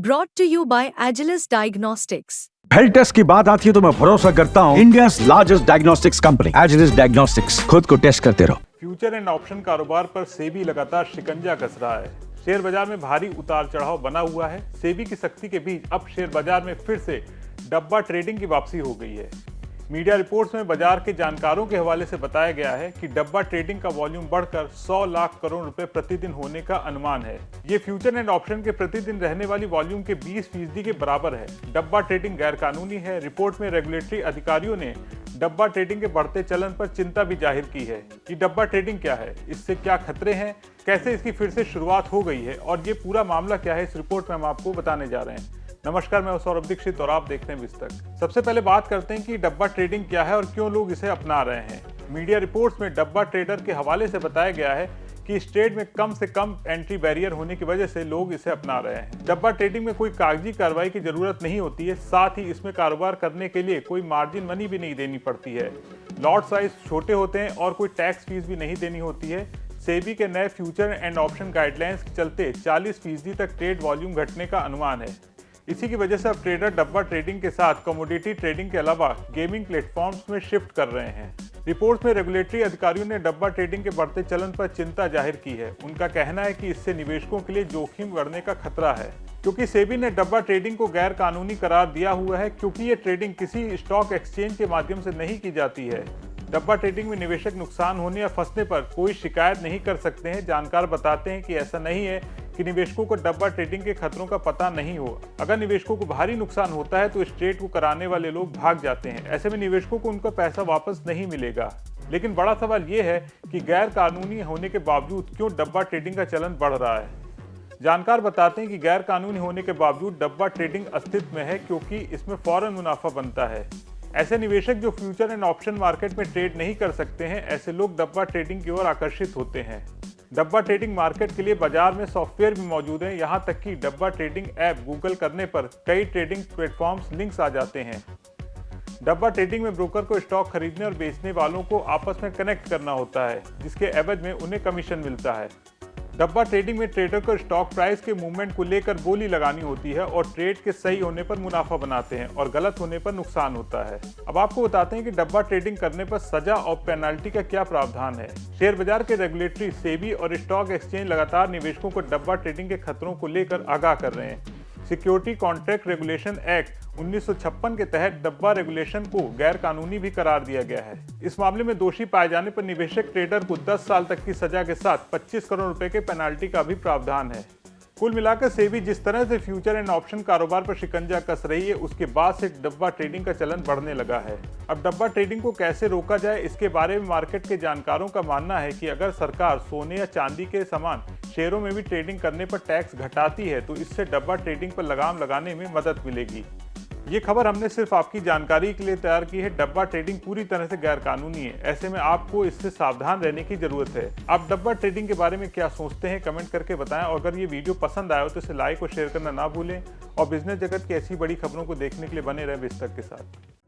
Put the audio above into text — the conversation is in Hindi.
Brought to you by Agilus Diagnostics. Health test की बात आती है तो मैं भरोसा करता हूँ India's largest diagnostics company Agilus diagnostics. खुद को टेस्ट करते रहो। फ्यूचर एंड ऑप्शन कारोबार पर सेबी लगातार शिकंजा कस रहा है। शेयर बाजार में भारी उतार चढ़ाव बना हुआ है। सेबी की सख्ती के बीच अब शेयर बाजार में फिर से डब्बा ट्रेडिंग की वापसी हो गई है। मीडिया रिपोर्ट्स में बाजार के जानकारों के हवाले से बताया गया है कि डब्बा ट्रेडिंग का वॉल्यूम बढ़कर 100 लाख करोड़ रुपए प्रतिदिन होने का अनुमान है। ये फ्यूचर एंड ऑप्शन के प्रतिदिन रहने वाली वॉल्यूम के 20% के बराबर है। डब्बा ट्रेडिंग गैर कानूनी है। रिपोर्ट में रेगुलेटरी अधिकारियों ने डब्बा ट्रेडिंग के बढ़ते चलन पर चिंता भी जाहिर की है। कि डब्बा ट्रेडिंग क्या है, इससे क्या खतरे हैं, कैसे इसकी फिर से शुरुआत हो गई है और ये पूरा मामला क्या है, इस रिपोर्ट में हम आपको बताने जा रहे हैं। नमस्कार, मैं सौरभ दीक्षित और आप देखते हैं विस्तक। सबसे पहले बात करते हैं कि डब्बा ट्रेडिंग क्या है और क्यों लोग इसे अपना रहे हैं। मीडिया रिपोर्ट्स में डब्बा ट्रेडर के हवाले से बताया गया है कि इस ट्रेड में कम से कम एंट्री बैरियर होने की वजह से लोग इसे अपना रहे हैं। डब्बा ट्रेडिंग में कोई कागजी कार्रवाई की जरूरत नहीं होती है, साथ ही इसमें कारोबार करने के लिए कोई मार्जिन मनी भी नहीं देनी पड़ती है। लॉट साइज छोटे होते हैं और कोई टैक्स फीस भी नहीं देनी होती है। सेबी के नए फ्यूचर एंड ऑप्शन गाइडलाइंस के चलते 40% तक ट्रेड वॉल्यूम घटने का अनुमान है। इसी की वजह से अब ट्रेडर डब्बा ट्रेडिंग के साथ कमोडिटी ट्रेडिंग के अलावा गेमिंग प्लेटफॉर्म्स में शिफ्ट कर रहे हैं। रिपोर्ट्स में रेगुलेटरी अधिकारियों ने डब्बा ट्रेडिंग के बढ़ते चलन पर चिंता जाहिर की है। उनका कहना है कि इससे निवेशकों के लिए जोखिम बढ़ने का खतरा है, क्योंकि सेबी ने डब्बा ट्रेडिंग को गैर कानूनी करार दिया हुआ है, क्योंकि ये ट्रेडिंग किसी स्टॉक एक्सचेंज के माध्यम से नहीं की जाती है। डब्बा ट्रेडिंग में निवेशक नुकसान होने या फंसने पर कोई शिकायत नहीं कर सकते हैं। जानकार बताते हैं कि ऐसा नहीं है कि निवेशकों को डब्बा ट्रेडिंग के खतरों का पता नहीं हो। अगर निवेशकों को भारी नुकसान होता है तो इस ट्रेड को कराने वाले लोग भाग जाते हैं। ऐसे में निवेशकों को उनका पैसा वापस नहीं मिलेगा। लेकिन बड़ा सवाल ये है कि गैर कानूनी होने के बावजूद क्यों डब्बा ट्रेडिंग का चलन बढ़ रहा है। जानकार बताते हैं कि गैर कानूनी होने के बावजूद डब्बा ट्रेडिंग अस्तित्व में है, क्योंकि इसमें फौरन मुनाफा बनता है। ऐसे निवेशक जो फ्यूचर एंड ऑप्शन मार्केट में ट्रेड नहीं कर सकते हैं, ऐसे लोग डब्बा ट्रेडिंग की ओर आकर्षित होते हैं। डब्बा ट्रेडिंग मार्केट के लिए बाजार में सॉफ्टवेयर भी मौजूद हैं। यहां तक कि डब्बा ट्रेडिंग ऐप गूगल करने पर कई ट्रेडिंग प्लेटफॉर्म्स लिंक्स आ जाते हैं। डब्बा ट्रेडिंग में ब्रोकर को स्टॉक खरीदने और बेचने वालों को आपस में कनेक्ट करना होता है, जिसके एवज में उन्हें कमीशन मिलता है। डब्बा ट्रेडिंग में ट्रेडर को स्टॉक प्राइस के मूवमेंट को लेकर बोली लगानी होती है और ट्रेड के सही होने पर मुनाफा बनाते हैं और गलत होने पर नुकसान होता है। अब आपको बताते हैं कि डब्बा ट्रेडिंग करने पर सजा और पेनल्टी का क्या प्रावधान है। शेयर बाजार के रेगुलेटरी सेबी और स्टॉक एक्सचेंज लगातार निवेशकों को डब्बा ट्रेडिंग के खतरों को लेकर आगाह कर रहे हैं। सिक्योरिटी कॉन्ट्रैक्ट रेगुलेशन एक्ट 1956 के तहत डब्बा रेगुलेशन को गैर कानूनी भी करार दिया गया है। इस मामले में दोषी पाए जाने पर निवेशक ट्रेडर को 10 साल तक की सजा के साथ 25 करोड़ रुपए के पेनाल्टी का भी प्रावधान है। कुल मिलाकर सेबी जिस तरह से फ्यूचर एंड ऑप्शन कारोबार पर शिकंजा कस रही है, उसके बाद से डब्बा ट्रेडिंग का चलन बढ़ने लगा है। अब डब्बा ट्रेडिंग को कैसे रोका जाए, इसके बारे में मार्केट के जानकारों का मानना है कि अगर सरकार सोने या चांदी के समान शेयरों में भी ट्रेडिंग करने पर टैक्स घटाती है तो इससे डब्बा ट्रेडिंग पर लगाम लगाने में मदद मिलेगी। ये खबर हमने सिर्फ आपकी जानकारी के लिए तैयार की है। डब्बा ट्रेडिंग पूरी तरह से गैर कानूनी है। ऐसे में आपको इससे सावधान रहने की जरूरत है। आप डब्बा ट्रेडिंग के बारे में क्या सोचते हैं, कमेंट करके बताएं। और अगर ये वीडियो पसंद आया हो तो इसे लाइक और शेयर करना ना भूलें और बिजनेस जगत की ऐसी बड़ी खबरों को देखने के लिए बने रहें विस्तक के साथ।